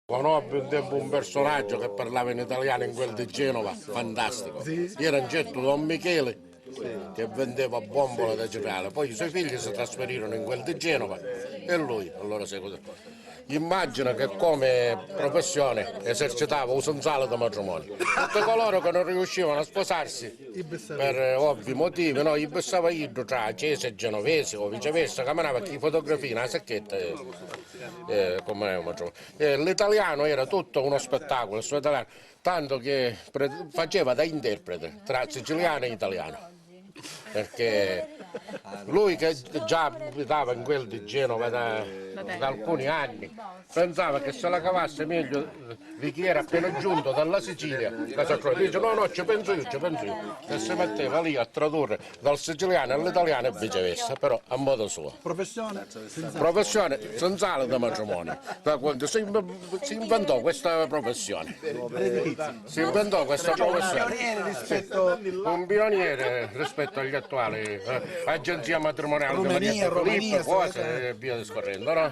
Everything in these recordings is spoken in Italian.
Conobbi un tempo un personaggio che parlava in italiano in quel di Genova, fantastico. Era un certo Don Michele che vendeva bombole da cereale. Poi i suoi figli si trasferirono in quel di Genova e lui, allora sai cos'è. Immagina che come professione esercitava usenzale da matrimonio. Tutti coloro che non riuscivano a sposarsi per ovvi motivi, no, gli passava idro tra Cese e Genovese o viceversa, camminava chi fotografia, una sacchetta come è un matrimonio. L'italiano era tutto uno spettacolo, il suo italiano, tanto che faceva da interprete tra siciliano e italiano. Perché lui che già abitava in quel di Genova da alcuni anni pensava che se la cavasse meglio di chi era appena giunto dalla Sicilia. Dice no, ci penso io. E si metteva lì a tradurre dal siciliano all'italiano e viceversa, però a modo suo. Professione? Professione senz'ale da matrimonio. Da quando si inventò questa professione. Si inventò questa professione. Un pioniere rispetto agli attuali agenzia matrimoniale di Maria Filippo, cose e via discorrendo, no?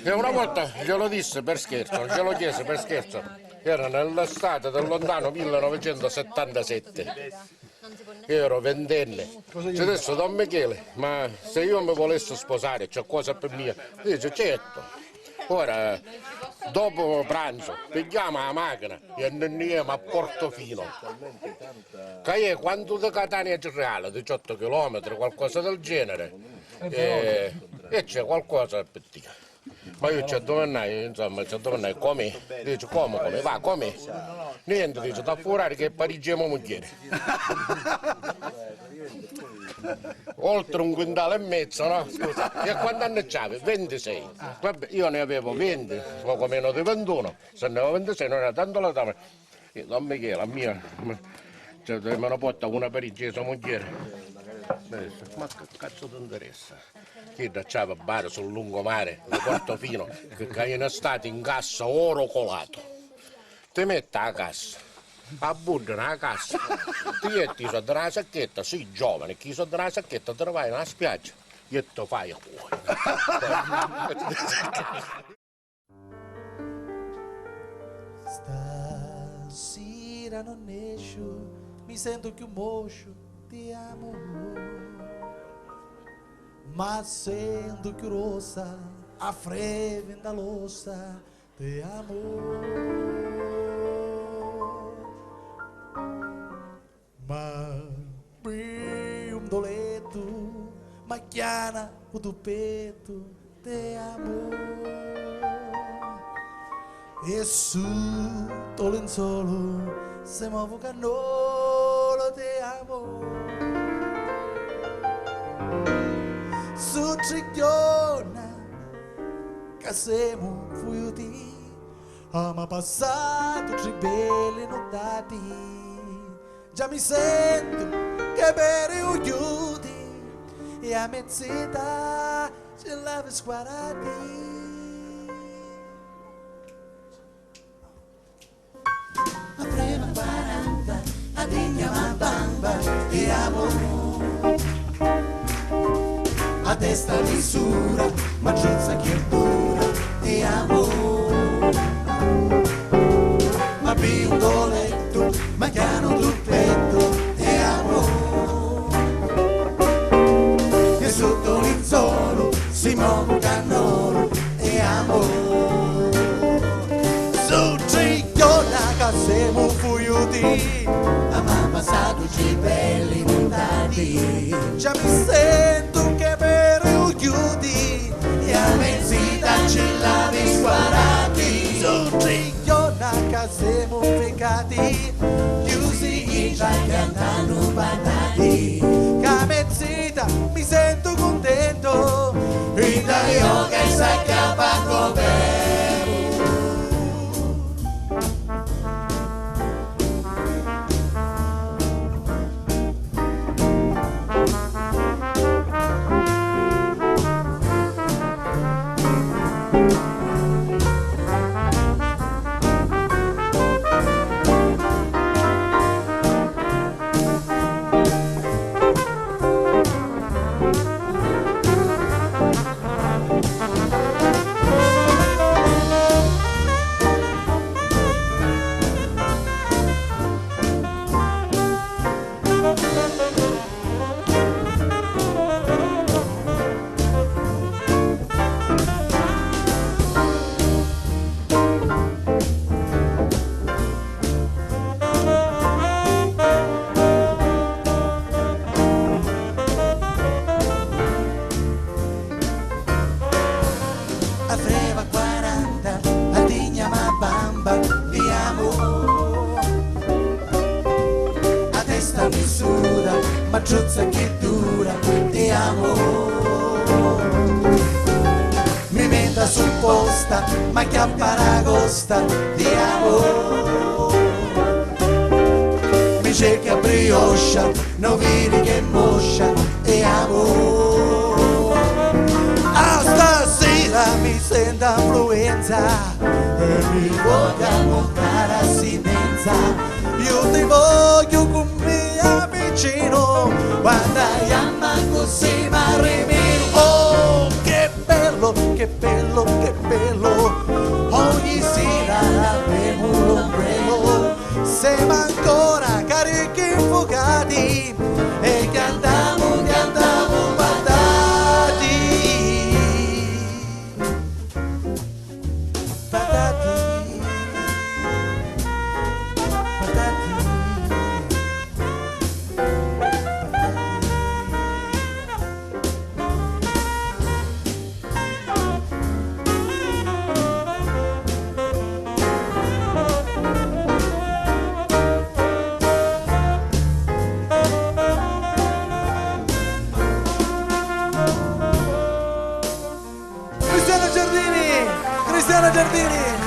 E una volta glielo disse per scherzo, glielo chiese per scherzo, era nell'estate del lontano 1977. Io ero ventenne. Ci adesso Don Michele, ma se io mi volessi sposare, c'è cosa per mia? Dice certo. Ora, dopo pranzo, pigliamo la macchina e andiamo a Portofino. Che è quanto da Catania a Reale, 18 km, qualcosa del genere. E c'è qualcosa per te. Ma io ci domandai, insomma, come? Dice come? Va, come? Niente, dice, da furare che parigiamo mogliere. Oltre 1,5 quintali, no? Scusa, e quanti anni c'avevi? 26. Vabbè, io ne avevo 20, poco meno di 21. Se ne avevo 26 non era tanto la tavola. Don Michele, la mia, cioè, me lo porta una parigese mogliere. Ma che cazzo ti interessa? Chi c'aveva bar sul lungomare di Portofino che in estate incassa oro colato. Ti mette a cassa, a buddere a cassa, ti metti i soldi nella sacchetta, sei giovane, chi i soldi nella sacchetta te ne vai nella spiaggia e te fai a cuore. Stasera non esco, mi sento più moscio di amore. Ma sento più rossa, a freve da l'ossa di amore. Ma un doletto, ma chiana o tuo petto di amore. E sotto lenzuolo se muove cannolo di amore. Su trigliona che siamo fuiti, ma passato tre belle nottate. Già mi sento che per i chiudi e a mezz'età ce l'avevo sguarati. A prima 40 a digna ma bamba e amore. A testa misura, ma giuzza che dura e amore. Ma più un goletto, ma chiano truppetto e amore. E sotto l'inzolo si muove un cannolo e amore. Su trigliona che siamo fuiuti, ma passato ci belli montati. Già mi sento che chiudi e a mezz'età ce l'avevi sparati. Su trigliona che siamo peccati, chiusi in giacchi andranno bandati. Che a mezz'età mi sento contento, e da io che si accappa come. Aveva 40, a digna ma bamba, vi amo. A testa mi suda, ma giuzza che dura, ti amo. Mi metta sul posta, ma chiappa ragosta, ti amo. Mi cerca brioscia, non vedi che moscia, ti amo. Ah, stasera mi sento affluenza e mi voglio montare a Sinenza. Io ti voglio con me vicino, quando chiama così mi rimino. Oh, che bello, che bello, che bello, ogni sera avevo l'ombrello. Siamo ancora carichi infuocati e cantiamo, cantiamo patati. Patati, patati. Cristiano Giardini, Cristiano Giardini.